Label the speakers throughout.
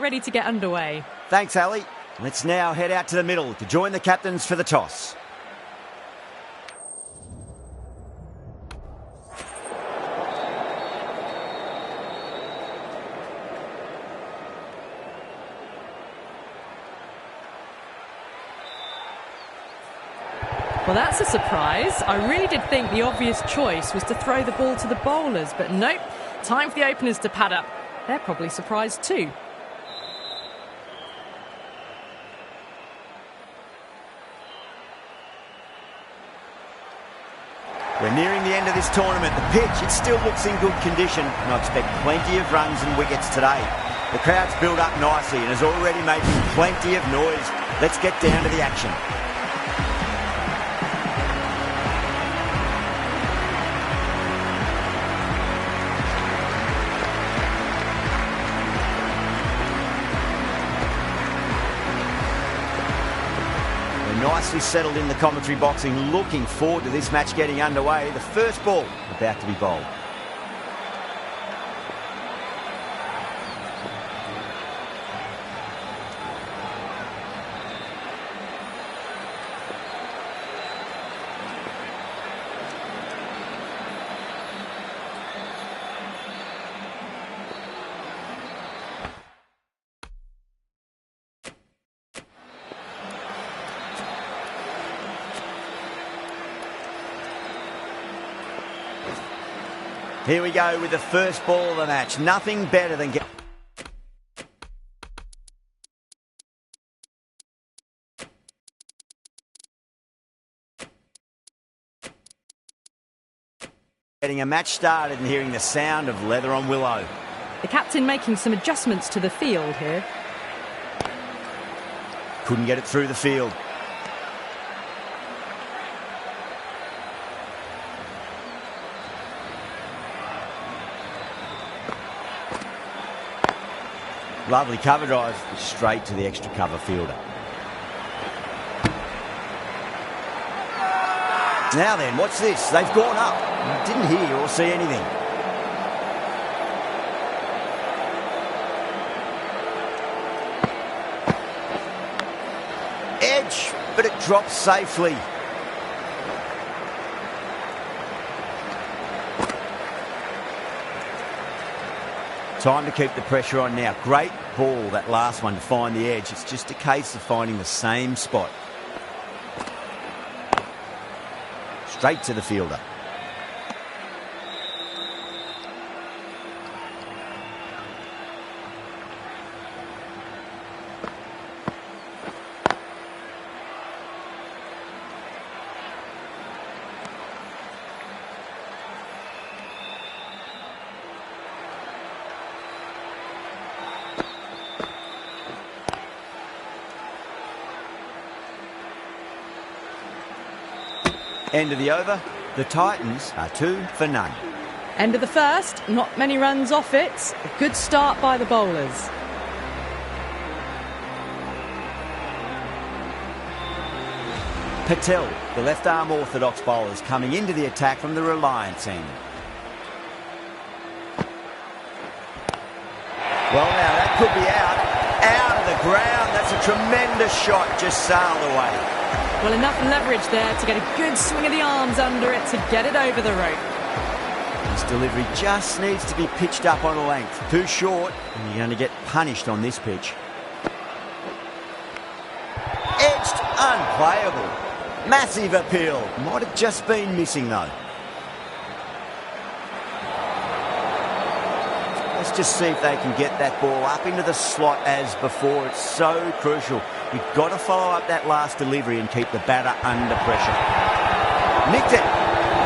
Speaker 1: ready to get underway.
Speaker 2: Thanks, Ali. Let's now head out to the middle to join the captains for the toss.
Speaker 1: Well, that's a surprise. I really did think the obvious choice was to throw the ball to the bowlers, but nope. Time for the openers to pad up. They're probably surprised too.
Speaker 2: We're nearing the end of this tournament. The pitch, it still looks in good condition, and I expect plenty of runs and wickets today. The crowd's built up nicely and is already making plenty of noise. Let's get down to the action. Nicely settled in the commentary boxing, looking forward to this match getting underway. The first ball about to be bowled. Here we go with the first ball of the match. Nothing better than getting a match started and hearing the sound of leather on willow.
Speaker 1: The captain making some adjustments to the field here.
Speaker 2: Couldn't get it through the field. Lovely cover drive, straight to the extra cover fielder. Now then, what's this? They've gone up. Didn't hear or see anything. Edge, but it drops safely. Time to keep the pressure on now. Great ball, that last one, to find the edge. It's just a case of finding the same spot. Straight to the fielder. End of the over. The Titans are 2 for none.
Speaker 1: End of the first. Not many runs off it. A good start by the bowlers.
Speaker 2: Patel, the left-arm orthodox bowlers, coming into the attack from the Reliance end. Well, now that could be out of the ground. That's a tremendous shot, just sailed away.
Speaker 1: Well, enough leverage there to get a good swing of the arms under it to get it over the rope.
Speaker 2: This delivery just needs to be pitched up on a length. Too short, and you're going to get punished on this pitch. Edged, unplayable. Massive appeal. Might have just been missing, though. Let's just see if they can get that ball up into the slot as before. It's so crucial. You've got to follow up that last delivery and keep the batter under pressure. Nicked it.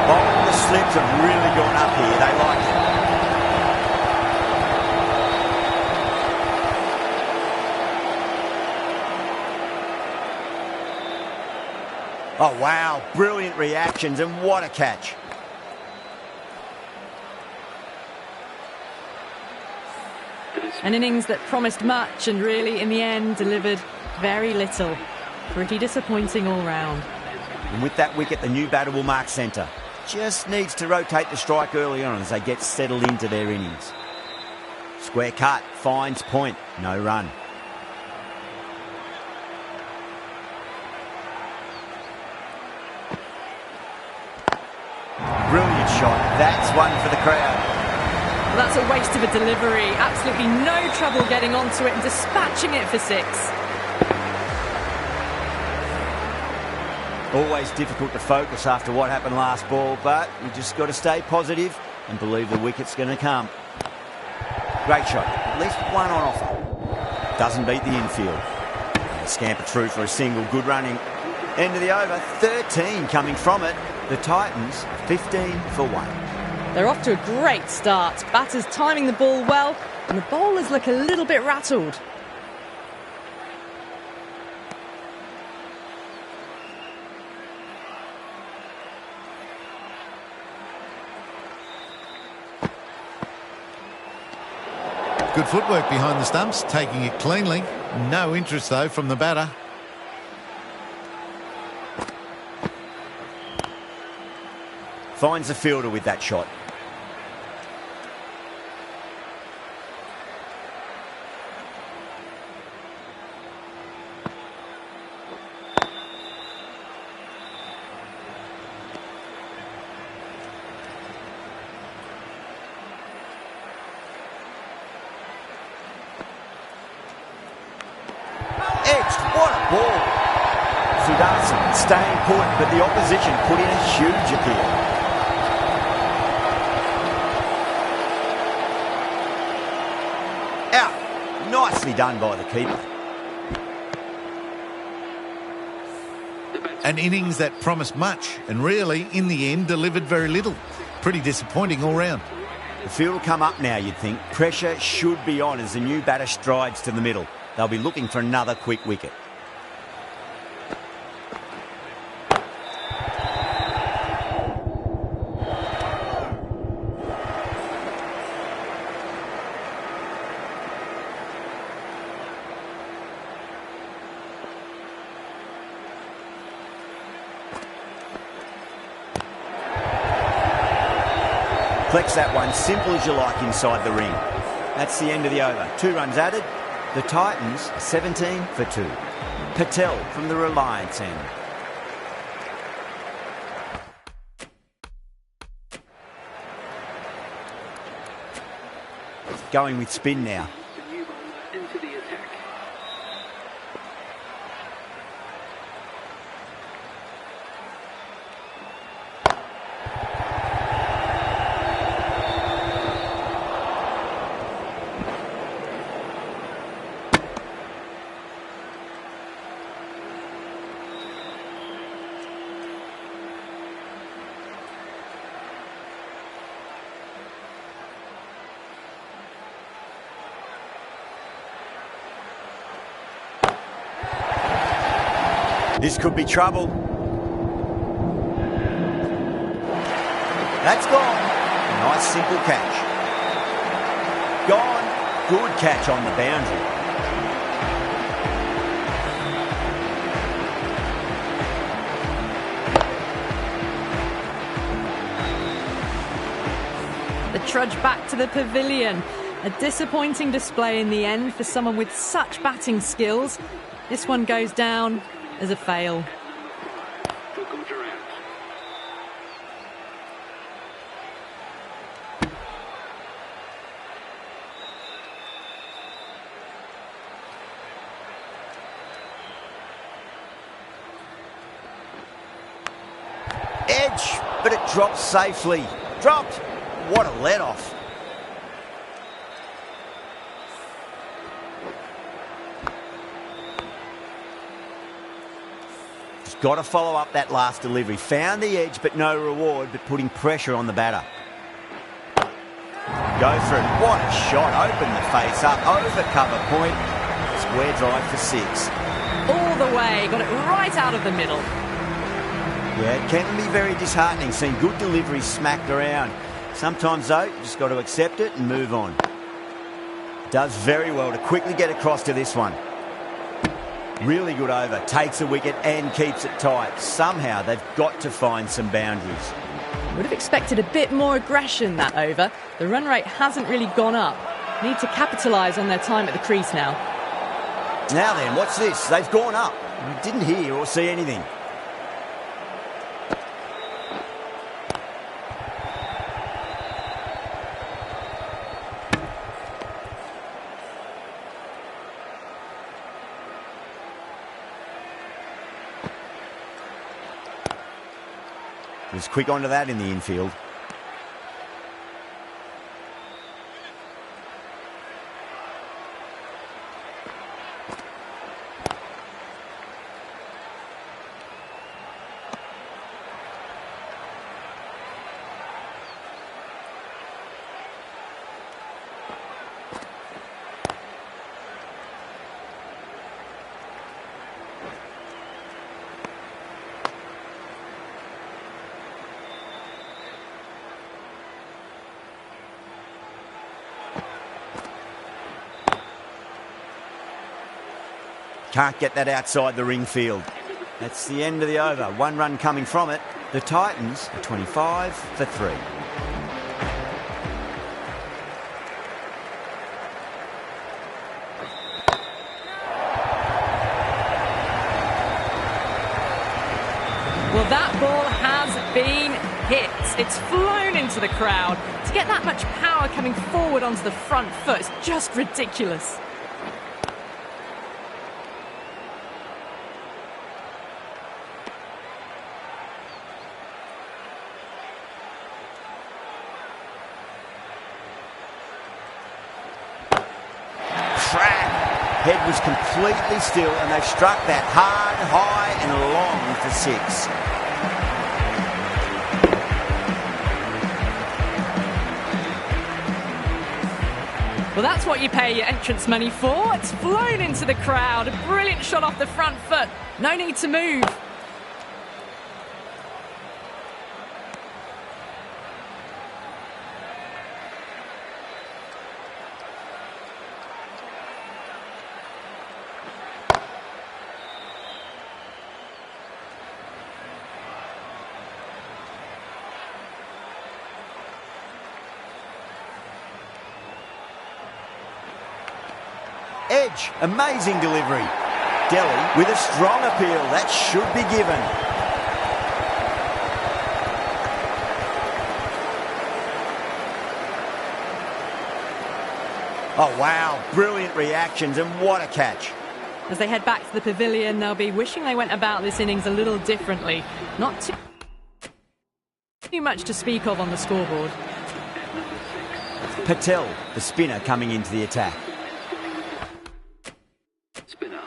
Speaker 2: Bowling the slips have really gone up here. They like it. Oh, wow. Brilliant reactions, and what a catch.
Speaker 1: An innings that promised much and really, in the end, delivered very little. Pretty disappointing all round.
Speaker 2: And with that wicket, the new batter will mark centre. Just needs to rotate the strike early on as they get settled into their innings. Square cut, finds point, no run. Brilliant shot, that's one for the crowd.
Speaker 1: Well, that's a waste of a delivery. Absolutely no trouble getting onto it and dispatching it for 6.
Speaker 2: Always difficult to focus after what happened last ball, but you just got to stay positive and believe the wicket's going to come. Great shot, at least one on offer. Doesn't beat the infield. They scamper through for a single, good running. End of the over, 13 coming from it. The Titans 15 for 1.
Speaker 1: They're off to a great start. Batters timing the ball well, and the bowlers look a little bit rattled.
Speaker 3: Good footwork behind the stumps, taking it cleanly. No interest, though, from the batter.
Speaker 2: Finds the fielder with that shot. What a ball. Sudarshan staying put, but the opposition put in a huge appeal. Out. Nicely done by the keeper.
Speaker 3: An innings that promised much and really, in the end, delivered very little. Pretty disappointing all round.
Speaker 2: The field will come up now, you'd think. Pressure should be on as the new batter strides to the middle. They'll be looking for another quick wicket. Flex that one, simple as you like inside the ring. That's the end of the over. 2 runs added. The Titans 17 for 2. Patel from the Reliance end. Going with spin now.
Speaker 4: Into the attack.
Speaker 2: This could be trouble. That's gone. Nice simple catch. Gone. Good catch on the boundary.
Speaker 1: The trudge back to the pavilion. A disappointing display in the end for someone with such batting skills. This one goes down as a fail.
Speaker 4: For Gujurat.
Speaker 2: Edge, but it drops safely. Dropped. What a let-off. Got to follow up that last delivery. Found the edge, but no reward, but putting pressure on the batter. Go through. What a shot. Open the face up. Over cover point. Square drive for 6.
Speaker 1: All the way. Got it right out of the middle.
Speaker 2: Yeah, it can be very disheartening seeing good deliveries smacked around. Sometimes, though, you just got to accept it and move on. Does very well to quickly get across to this one. Really good over, takes a wicket and keeps it tight. Somehow they've got to find some boundaries.
Speaker 1: Would have expected a bit more aggression that over. The run rate hasn't really gone up. Need to capitalise on their time at the crease now.
Speaker 2: Now then, what's this? They've gone up. We didn't hear or see anything. Was quick onto that in the infield. Can't get that outside the ring field. That's the end of the over. 1 run coming from it. The Titans are 25 for 3.
Speaker 1: Well, that ball has been hit. It's flown into the crowd. To get that much power coming forward onto the front foot is just ridiculous.
Speaker 2: Head was completely still and they've struck that hard, high and long for 6.
Speaker 1: Well, that's what you pay your entrance money for. It's flown into the crowd. A brilliant shot off the front foot. No need to move.
Speaker 2: Edge, amazing delivery. Delhi with a strong appeal. That should be given. Oh, wow. Brilliant reactions and what a catch.
Speaker 1: As they head back to the pavilion, they'll be wishing they went about this innings a little differently. Not too much to speak of on the scoreboard.
Speaker 2: Patel, the spinner, coming into the attack.
Speaker 4: Spinner.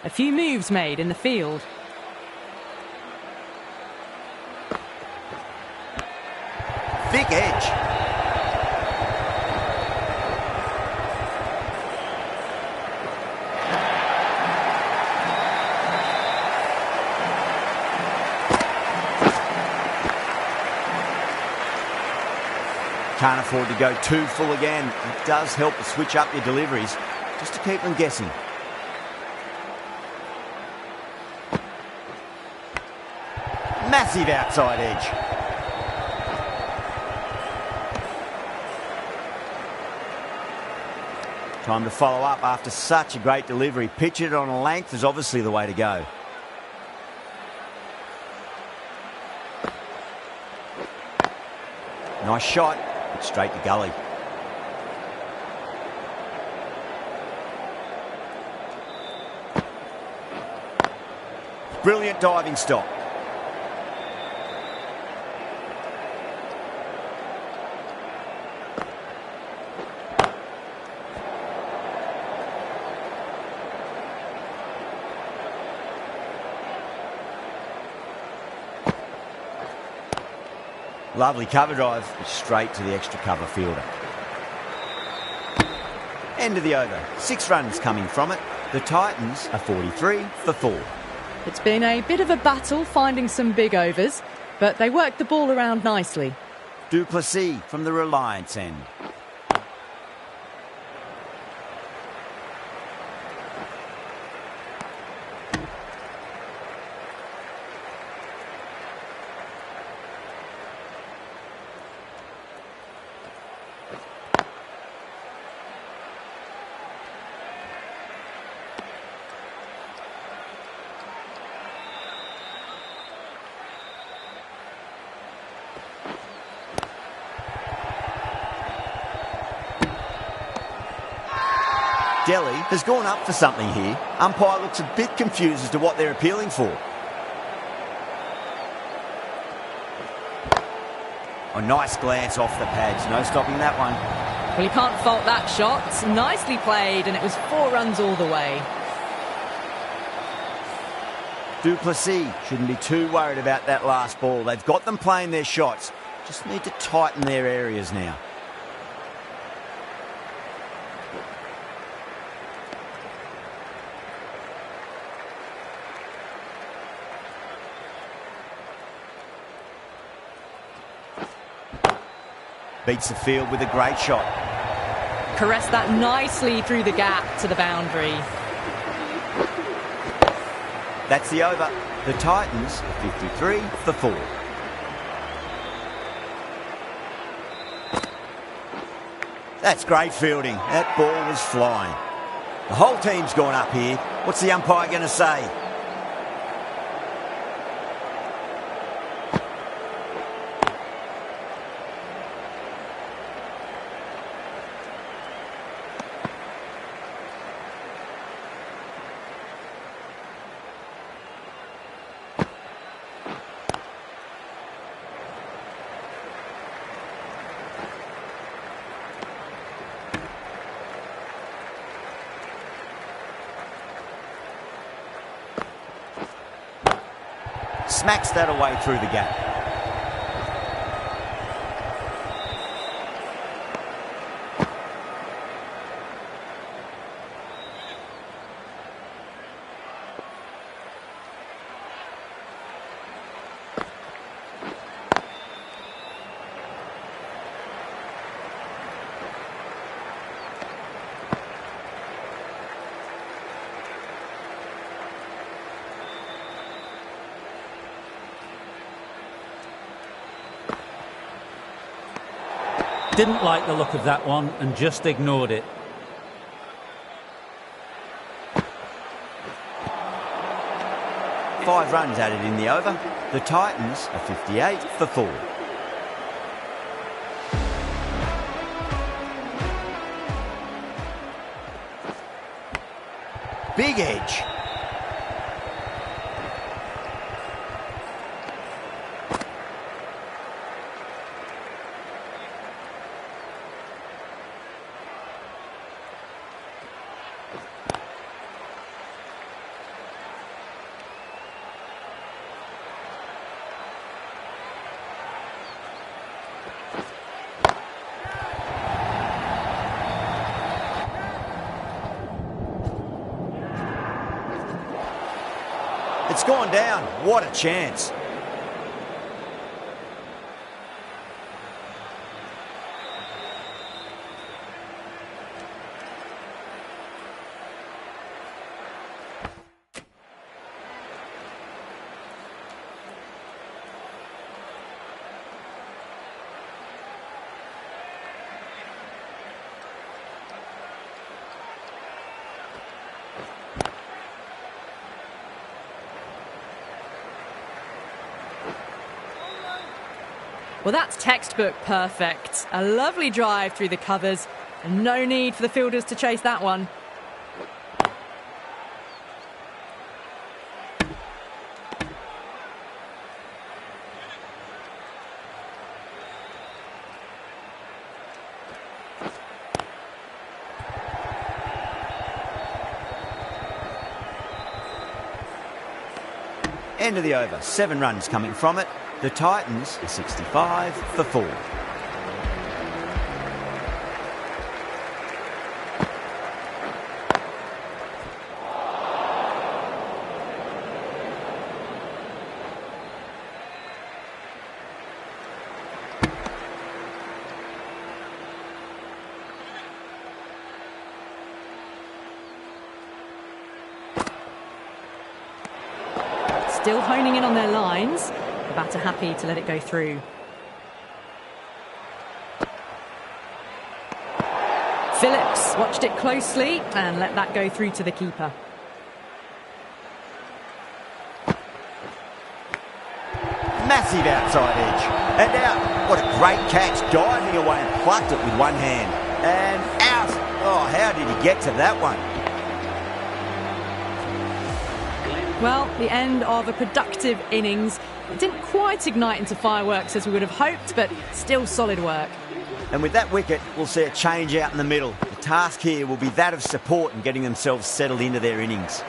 Speaker 1: A few moves made in the field.
Speaker 2: Thick edge. Can't afford to go too full again. It does help to switch up your deliveries, just to keep them guessing. Massive outside edge. Time to follow up after such a great delivery. Pitch it on a length is obviously the way to go. Nice shot, but straight to gully. Brilliant diving stop. Lovely cover drive, straight to the extra cover fielder. End of the over. 6 runs coming from it. The Titans are 43 for 4.
Speaker 1: It's been a bit of a battle finding some big overs, but they worked the ball around nicely.
Speaker 2: Duplessis from the Reliance end. Delhi has gone up for something here. Umpire looks a bit confused as to what they're appealing for. A nice glance off the pads. No stopping that one.
Speaker 1: Well, you can't fault that shot. Nicely played, and it was 4 runs all the way.
Speaker 2: Duplessis shouldn't be too worried about that last ball. They've got them playing their shots. Just need to tighten their areas now. Beats the field with a great shot.
Speaker 1: Caressed that nicely through the gap to the boundary.
Speaker 2: That's the over. The Titans are 53 for 4. That's great fielding. That ball was flying. The whole team's gone up here. What's the umpire going to say? Smacks that away through the gap.
Speaker 5: Didn't like the look of that one and just ignored it.
Speaker 2: Five runs added in the over. The Titans are 58 for 4. Big edge. It's gone down. What a chance.
Speaker 1: Well, that's textbook perfect. A lovely drive through the covers, and no need for the fielders to chase that one.
Speaker 2: End of the over. 7 runs coming from it. The Titans are 65 for 4.
Speaker 1: Still honing in on their lines. The batter happy to let it go through. Phillips watched it closely and let that go through to the keeper.
Speaker 2: Massive outside edge. And out. What a great catch. Diving away and plucked it with one hand. And out. Oh, how did he get to that one?
Speaker 1: Well, the end of a productive innings. It didn't quite ignite into fireworks as we would have hoped, but still solid work.
Speaker 2: And with that wicket, we'll see a change out in the middle. The task here will be that of support and getting themselves settled into their innings.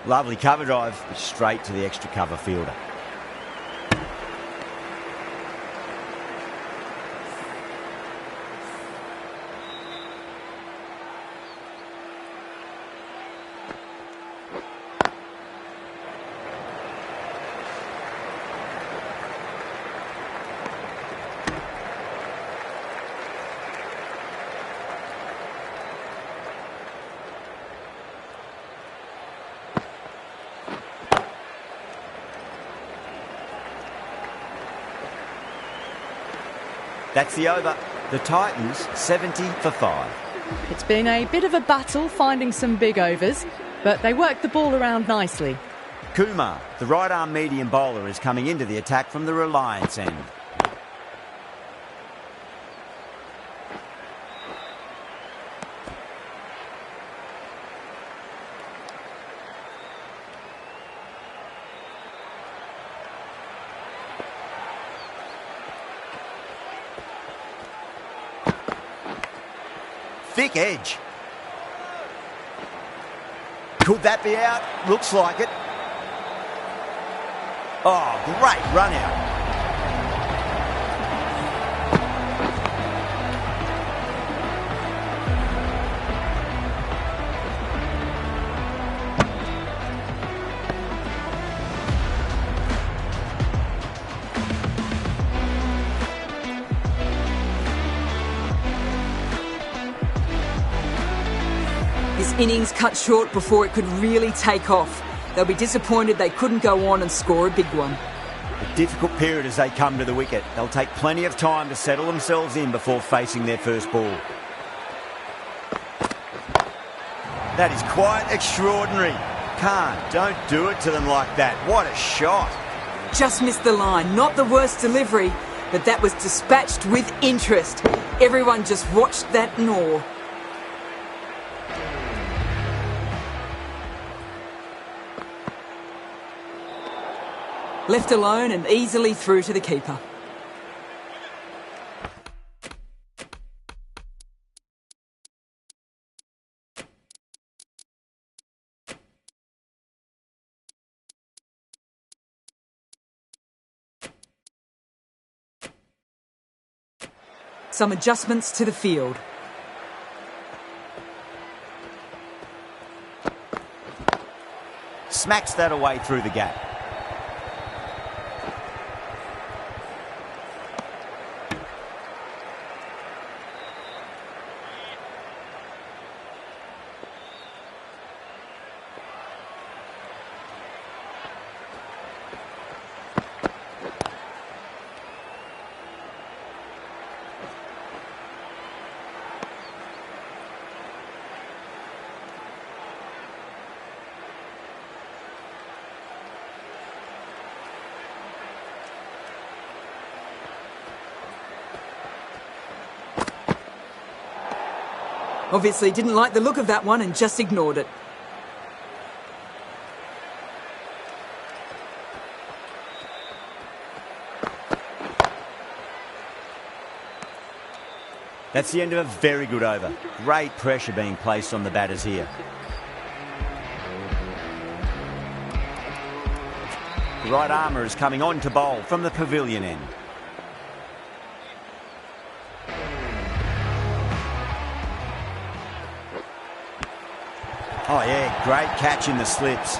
Speaker 2: Lovely cover drive, straight to the extra cover fielder. That's the over. The Titans 70 for 5.
Speaker 1: It's been a bit of a battle finding some big overs, but they worked the ball around nicely.
Speaker 2: Kumar, the right-arm medium bowler, is coming into the attack from the Reliance end. Thick edge. Could that be out? Looks like it. Oh, great run out.
Speaker 6: This innings cut short before it could really take off. They'll be disappointed they couldn't go on and score a big one.
Speaker 2: A difficult period as they come to the wicket. They'll take plenty of time to settle themselves in before facing their first ball. That is quite extraordinary. Khan, don't do it to them like that. What a shot.
Speaker 6: Just missed the line. Not the worst delivery, but that was dispatched with interest. Everyone just watched that in awe. Left alone and easily through to the keeper. Some adjustments to the field.
Speaker 2: Smacks that away through the gap.
Speaker 6: Obviously didn't like the look of that one and just ignored it.
Speaker 2: That's the end of a very good over. Great pressure being placed on the batters here. The right armour is coming on to bowl from the pavilion end. Oh yeah, great catch in the slips.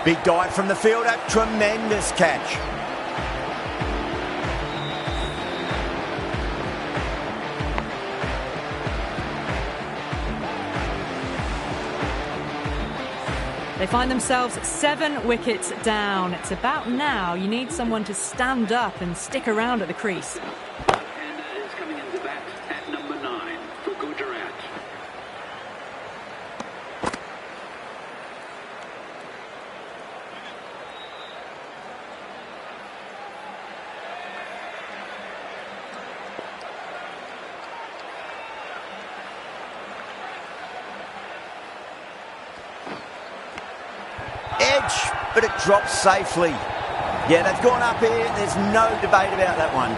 Speaker 2: Big dive from the fielder, tremendous catch.
Speaker 1: They find themselves 7 wickets down. It's about now you need someone to stand up and stick around at the crease.
Speaker 4: And is coming into bat at number 9 for Gujarat.
Speaker 2: Edge, but it drops safely. Yeah, they've gone up here. There's no debate about that one.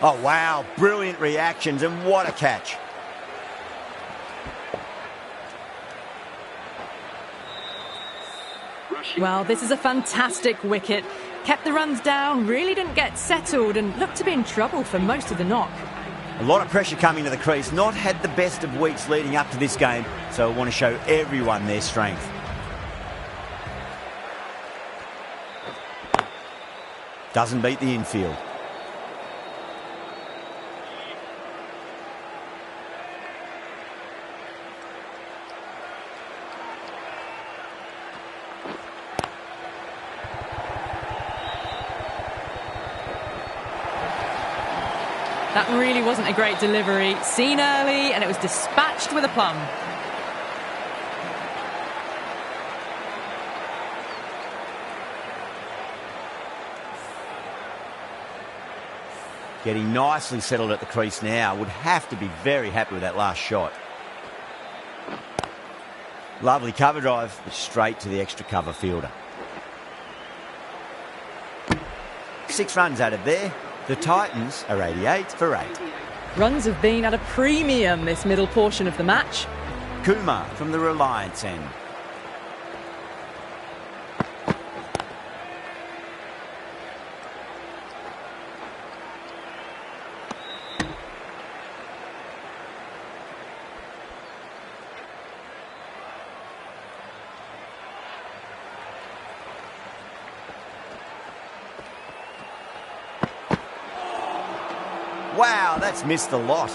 Speaker 2: Oh, wow. Brilliant reactions, and what a catch.
Speaker 1: Well, this is a fantastic wicket. Kept the runs down, really didn't get settled and looked to be in trouble for most of the knock.
Speaker 2: A lot of pressure coming to the crease. Not had the best of weeks leading up to this game, so I want to show everyone their strength. Doesn't beat the infield.
Speaker 1: That really wasn't a great delivery. Seen early and it was dispatched with a plum.
Speaker 2: Getting nicely settled at the crease now. Would have to be very happy with that last shot. Lovely cover drive, but straight to the extra cover fielder. 6 runs added there. The Titans are 88 for 8.
Speaker 1: Runs have been at a premium this middle portion of the match.
Speaker 2: Kumar from the Reliance end. Wow, that's missed a lot.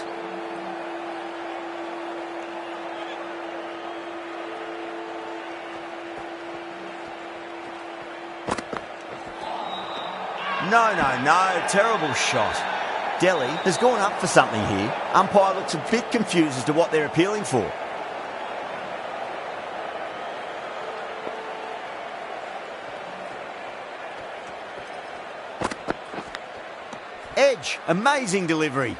Speaker 2: No, terrible shot. Delhi has gone up for something here. Umpire looks a bit confused as to what they're appealing for. Edge, amazing delivery.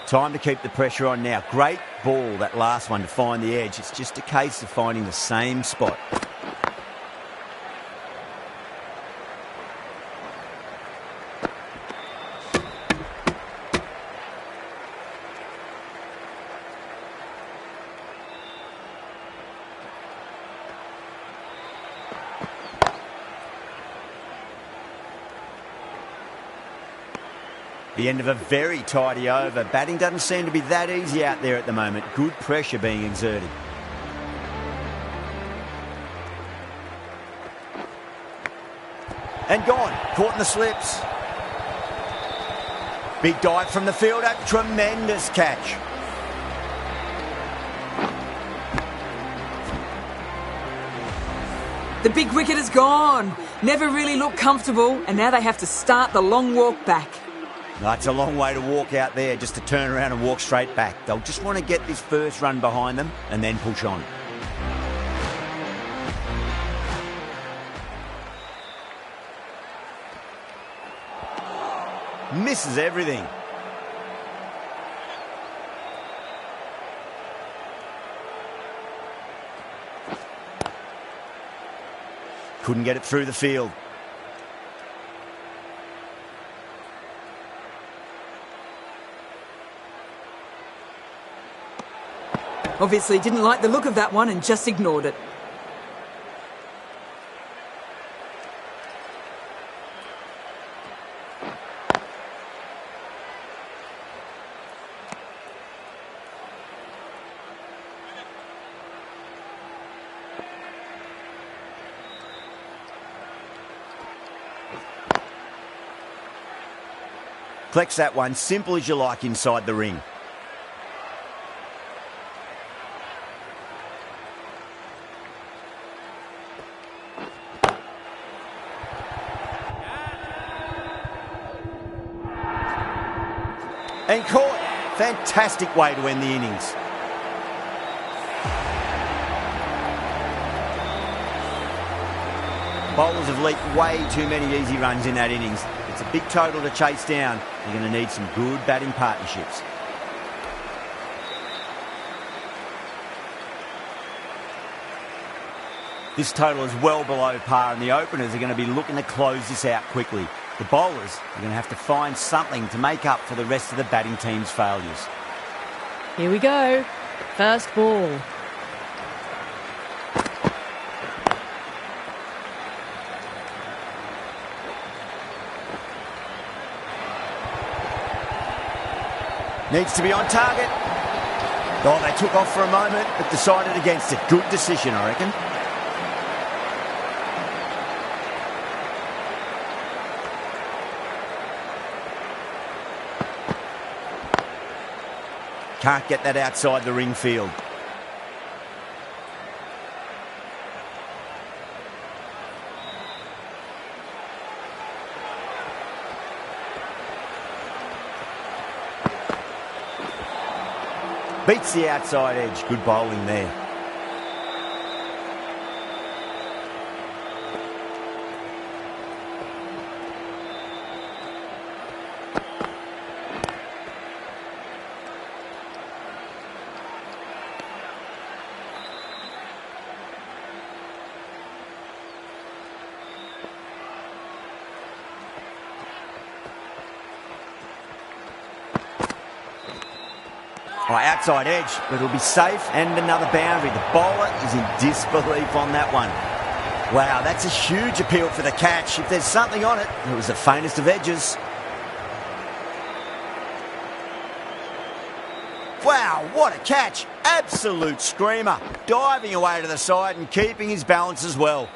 Speaker 2: Time to keep the pressure on now. Great ball, that last one, to find the edge. It's just a case of finding the same spot. The end of a very tidy over. Batting doesn't seem to be that easy out there at the moment. Good pressure being exerted. And gone. Caught in the slips. Big dive from the fielder. Tremendous catch.
Speaker 6: The big wicket is gone. Never really looked comfortable, and now they have to start the long walk back.
Speaker 2: No, it's a long way to walk out there just to turn around and walk straight back. They'll just want to get this first run behind them and then push on. Misses everything. couldn't get it through the field.
Speaker 6: Obviously didn't like the look of that one and just ignored it.
Speaker 2: Collects that one, simple as you like, inside the ring. And caught. Fantastic way to end the innings. Bowlers have leaked way too many easy runs in that innings. It's a big total to chase down. You're going to need some good batting partnerships. This total is well below par, and the openers are going to be looking to close this out quickly. The bowlers are going to have to find something to make up for the rest of the batting team's failures.
Speaker 1: Here we go. First ball.
Speaker 2: Needs to be on target. Oh, they took off for a moment, but decided against it. Good decision, I reckon. Can't get that outside the ring field. Beats the outside edge. Good bowling there. Outside edge, but it'll be safe, and another boundary. The bowler is in disbelief on that one. Wow, that's a huge appeal for the catch. If there's something on it, it was the faintest of edges. Wow, what a catch. Absolute screamer. Diving away to the side and keeping his balance as well.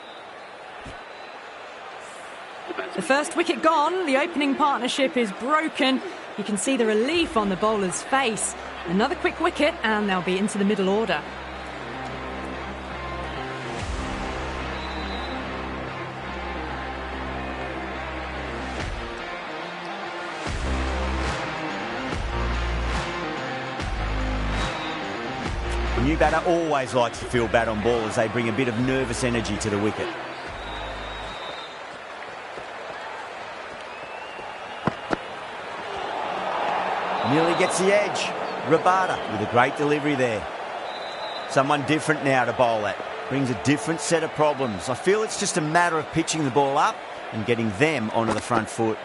Speaker 1: The first wicket gone, the opening partnership is broken. You can see the relief on the bowler's face. Another quick wicket and they'll be into the middle order.
Speaker 2: The new batter always likes to feel bat on ball as they bring a bit of nervous energy to the wicket. Nearly gets the edge. Rabada with a great delivery there. Someone different now to bowl at. Brings a different set of problems. I feel it's just a matter of pitching the ball up and getting them onto the front foot.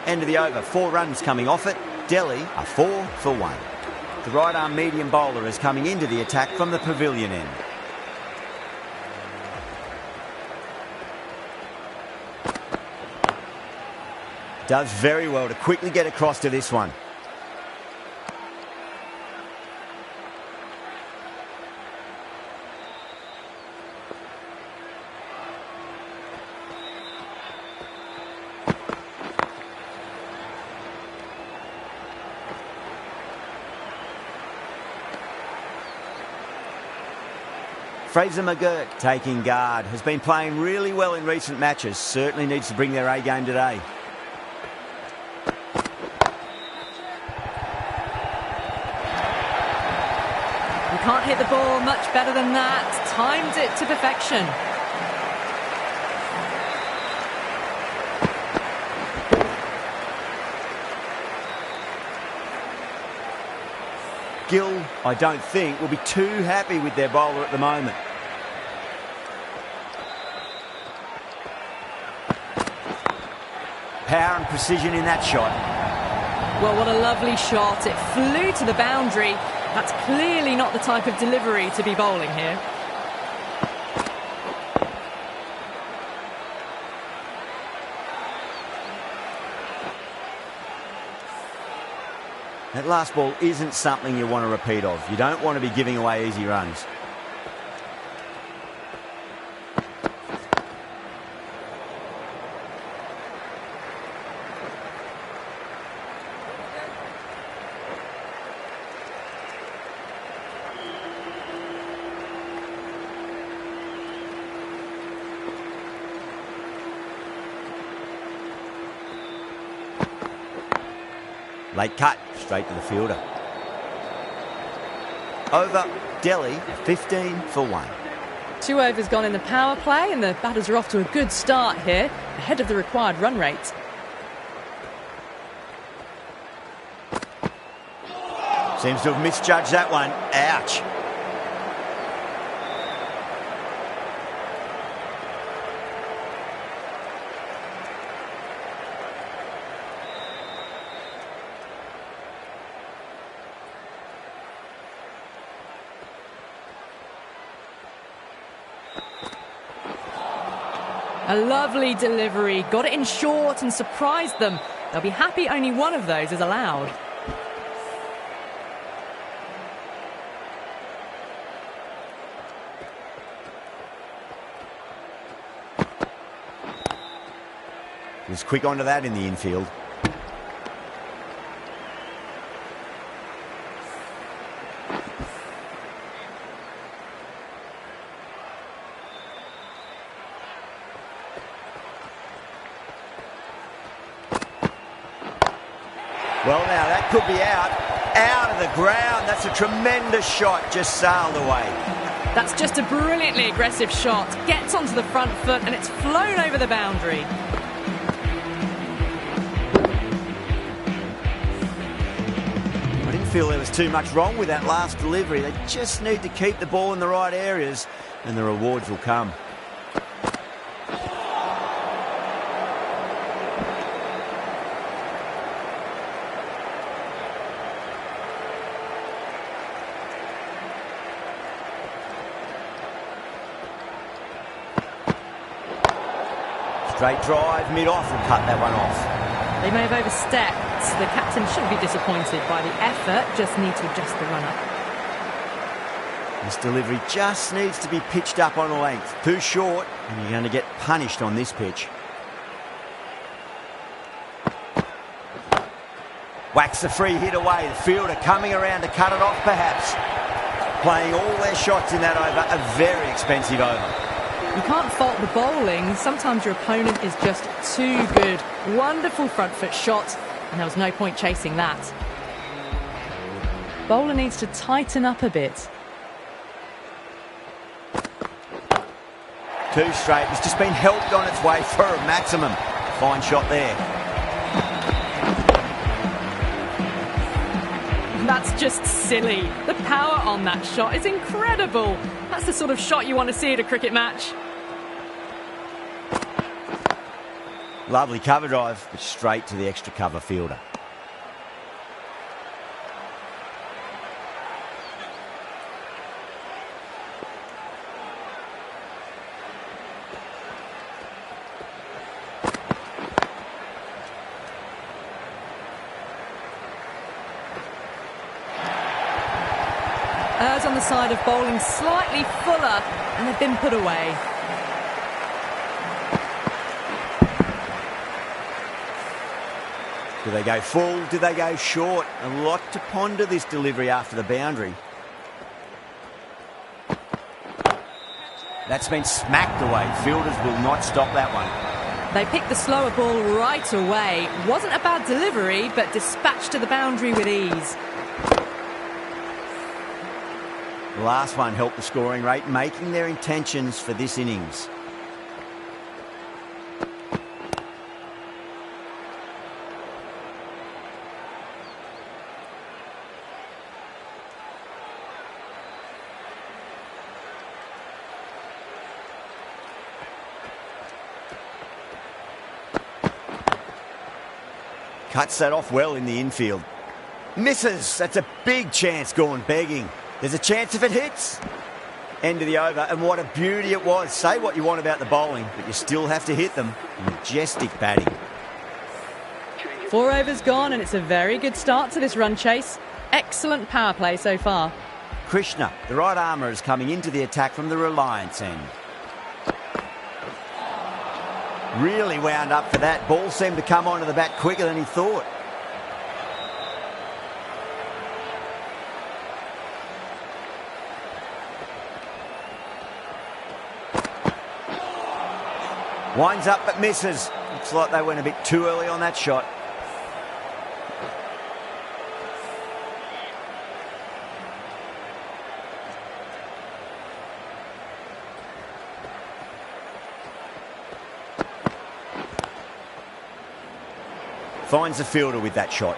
Speaker 2: End of the over. 4 runs coming off it. Delhi are 4 for 1. The right arm medium bowler is coming into the attack from the pavilion end. Does very well to quickly get across to this one. Fraser McGurk taking guard. Has been playing really well in recent matches. Certainly needs to bring their A game today.
Speaker 1: Can't hit the ball much better than that. Timed it to perfection.
Speaker 2: Gill, I don't think, will be too happy with their bowler at the moment. Power and precision in that shot.
Speaker 1: Well, what a lovely shot. It flew to the boundary. That's clearly not the type of delivery to be bowling here.
Speaker 2: That last ball isn't something you want to repeat of. You don't want to be giving away easy runs. Late cut, straight to the fielder. Over Delhi, 15 for 1.
Speaker 1: 2 overs gone in the power play, and the batters are off to a good start here, ahead of the required run rate.
Speaker 2: Seems to have misjudged that one. Ouch.
Speaker 1: A lovely delivery, got it in short and surprised them. They'll be happy only one of those is allowed.
Speaker 2: He was quick onto that in the infield. Well, now that could be out of the ground. That's a tremendous shot, just sailed away.
Speaker 1: That's just a brilliantly aggressive shot. Gets onto the front foot and it's flown over the boundary.
Speaker 2: I didn't feel there was too much wrong with that last delivery. They just need to keep the ball in the right areas and the rewards will come. Straight drive, mid-off, and cut that one off.
Speaker 1: They may have overstepped. The captain shouldn't be disappointed by the effort, just need to adjust the run-up.
Speaker 2: This delivery just needs to be pitched up on a length. Too short, and you're going to get punished on this pitch. Whacks the free hit away. The fielder coming around to cut it off, perhaps. Playing all their shots in that over, a very expensive over.
Speaker 1: You can't fault the bowling. Sometimes your opponent is just too good. Wonderful front foot shot, and there was no point chasing that. Bowler needs to tighten up a bit.
Speaker 2: Too straight. It's just been helped on its way for a maximum. Fine shot there.
Speaker 1: That's just silly. The power on that shot is incredible. That's the sort of shot you want to see at a cricket match.
Speaker 2: Lovely cover drive, but straight to the extra cover fielder.
Speaker 1: Errs on the side of bowling slightly fuller, and they've been put away.
Speaker 2: Do they go full? Do they go short? A lot to ponder this delivery after the boundary. That's been smacked away. Fielders will not stop that one.
Speaker 1: They picked the slower ball right away. Wasn't a bad delivery, but dispatched to the boundary with ease.
Speaker 2: The last one helped the scoring rate, making their intentions for this innings. Cuts that off well in the infield. Misses. That's a big chance going begging. There's a chance if it hits. End of the over, and what a beauty it was. Say what you want about the bowling, but you still have to hit them. Majestic batting.
Speaker 1: 4 overs gone, and it's a very good start to this run chase. Excellent power play so far.
Speaker 2: Krishna, the right armour, is coming into the attack from the Reliance end. Really wound up for that. Ball seemed to come onto the bat quicker than he thought. Winds up but misses. Looks like they went a bit too early on that shot. Finds the fielder with that shot.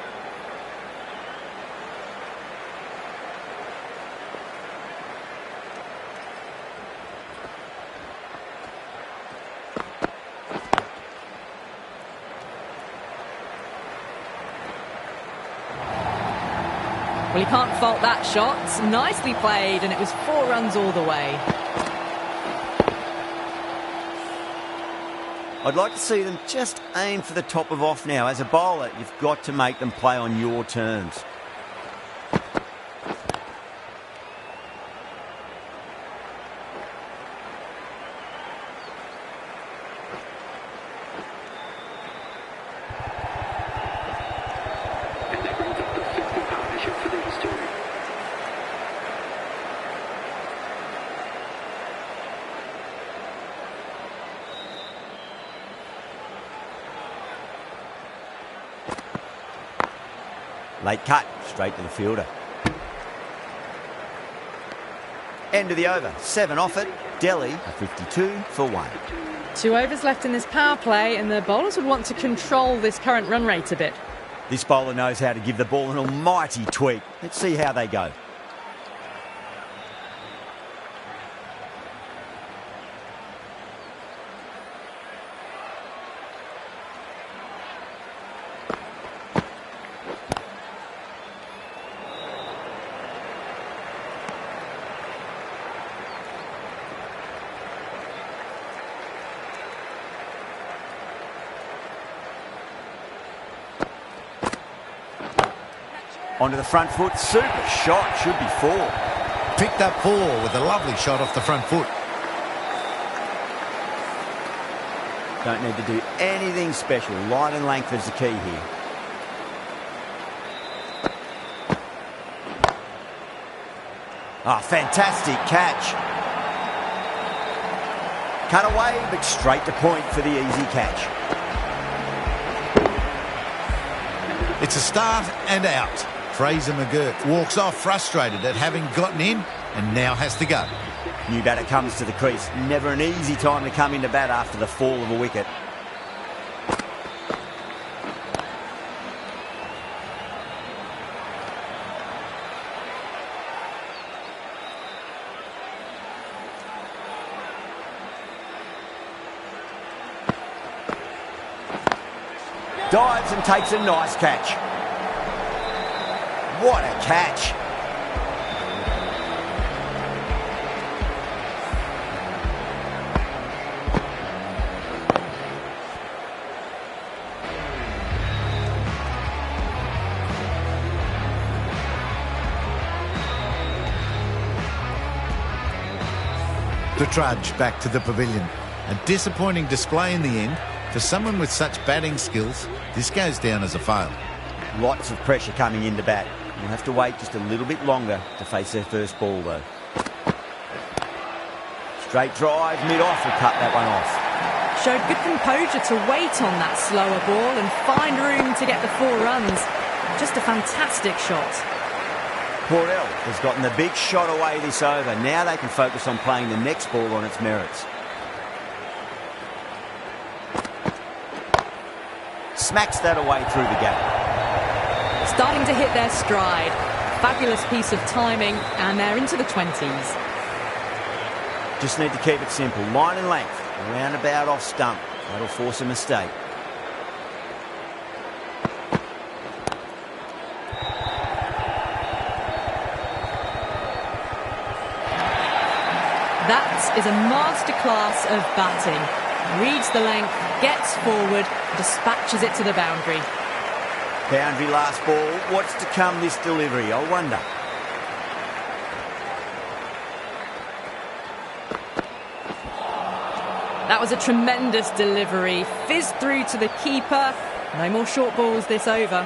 Speaker 1: Well, he can't fault that shot. Nicely played, and it was 4 runs all the way.
Speaker 2: I'd like to see them just aim for the top of off now. As a bowler, you've got to make them play on your terms.
Speaker 4: And that brings up the 50 partnership for these two.
Speaker 2: Late cut, straight to the fielder. End of the over, 7 off it. Delhi a 52 for 1.
Speaker 1: 2 overs left in this power play, and the bowlers would want to control this current run rate a bit.
Speaker 2: This bowler knows how to give the ball an almighty tweak. Let's see how they go. Onto the front foot, super shot, should be 4.
Speaker 3: Picked up 4 with a lovely shot off the front foot.
Speaker 2: Don't need to do anything special. Line and length is the key here. Ah, fantastic catch. Cut away, but straight to point for the easy catch.
Speaker 3: It's a start and out. Fraser McGurk walks off frustrated at having gotten in and now has to go.
Speaker 2: New batter comes to the crease. Never an easy time to come into bat after the fall of a wicket. Dives and takes a nice catch. What a catch.
Speaker 3: The trudge back to the pavilion. A disappointing display in the end. For someone with such batting skills, this goes down as a fail.
Speaker 2: Lots of pressure coming into bat. You'll have to wait just a little bit longer to face their first ball, though. Straight drive, mid-off, will cut that one off.
Speaker 1: Showed good composure to wait on that slower ball and find room to get the 4 runs. Just a fantastic shot.
Speaker 2: Portell has gotten the big shot away this over. Now they can focus on playing the next ball on its merits. Smacks that away through the gap.
Speaker 1: Starting to hit their stride. Fabulous piece of timing, and they're into the 20s.
Speaker 2: Just need to keep it simple. Line and length. Roundabout off stump. That'll force a mistake.
Speaker 1: is a masterclass of batting. Reads the length, gets forward, dispatches it to the boundary.
Speaker 2: Boundary last ball. What's to come this delivery, I wonder?
Speaker 1: That was a tremendous delivery. Fizzed through to the keeper. No more short balls this over.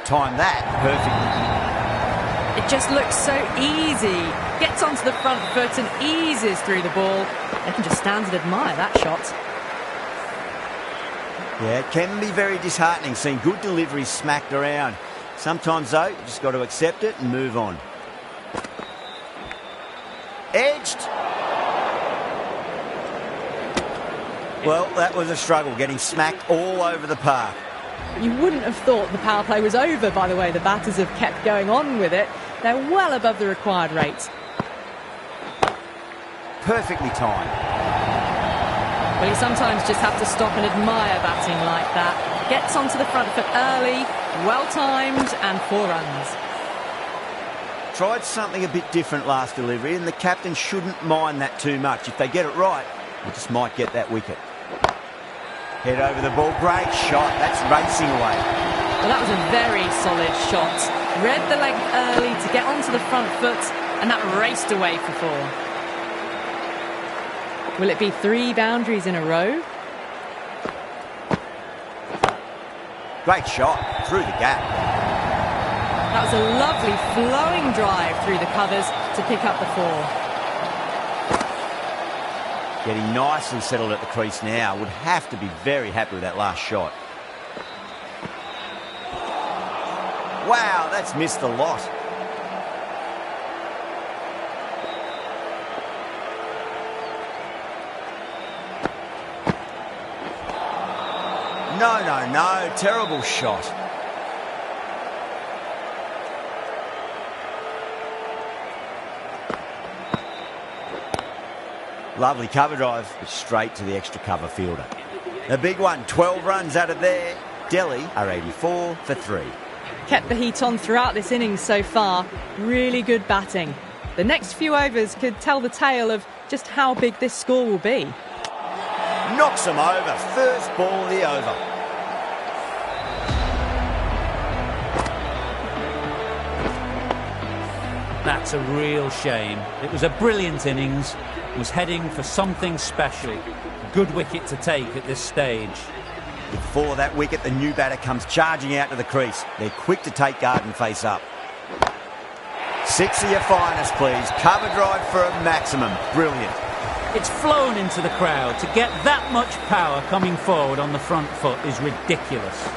Speaker 2: Time that perfectly.
Speaker 1: It just looks so easy. Gets onto the front foot and eases through the ball. They can just stand and admire that shot.
Speaker 2: Yeah, it can be very disheartening seeing good deliveries smacked around. Sometimes, though, you just got to accept it and move on. Edged. Well, that was a struggle, getting smacked all over the park.
Speaker 1: You wouldn't have thought the power play was over by the way the batters have kept going on with it. They're well above the required rate.
Speaker 2: Perfectly timed.
Speaker 1: Well, you sometimes just have to stop and admire batting like that. Gets onto the front foot early, well-timed, and 4 runs.
Speaker 2: Tried something a bit different last delivery, and the captain shouldn't mind that too much. If they get it right, they just might get that wicket. Head over the ball, great shot. That's racing away.
Speaker 1: Well, that was a very solid shot. Read the length early to get onto the front foot, and that raced away for 4. Will it be 3 boundaries in a row?
Speaker 2: Great shot through the gap.
Speaker 1: That was a lovely flowing drive through the covers to pick up the 4.
Speaker 2: Getting nicely settled at the crease now. Would have to be very happy with that last shot. Wow, that's missed a lot. No, terrible shot. Lovely cover drive, but straight to the extra cover fielder. A big one, 12 runs out of there. Delhi are 84 for 3.
Speaker 1: Kept the heat on throughout this innings so far. Really good batting. The next few overs could tell the tale of just how big this score will be.
Speaker 2: Knocks them over, first ball of the over.
Speaker 5: That's a real shame. It was a brilliant innings. Was heading for something special. Good wicket to take at this stage.
Speaker 2: Before that wicket, the new batter comes charging out to the crease. They're quick to take guard and face up. 6 of your finest, please. Cover drive for a maximum. Brilliant.
Speaker 5: It's flown into the crowd. To get that much power coming forward on the front foot is ridiculous.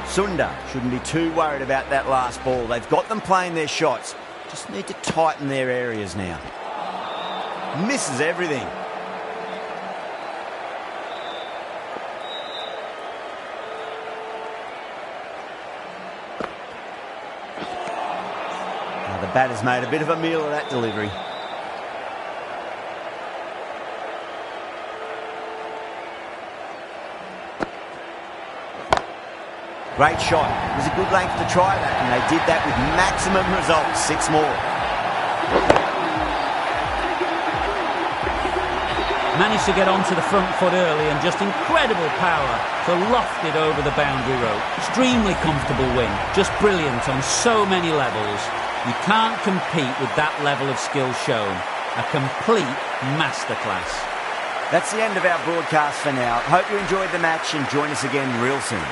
Speaker 2: Sunda shouldn't be too worried about that last ball. They've got them playing their shots. Just need to tighten their areas now. Misses everything. Now the batter's made a bit of a meal of that delivery. Great shot. It was a good length to try that, and they did that with maximum results. 6 more.
Speaker 5: Managed to get onto the front foot early and just incredible power to loft it over the boundary rope. Extremely comfortable win. Just brilliant on so many levels. You can't compete with that level of skill shown. A complete masterclass.
Speaker 2: That's the end of our broadcast for now. Hope you enjoyed the match and join us again real soon.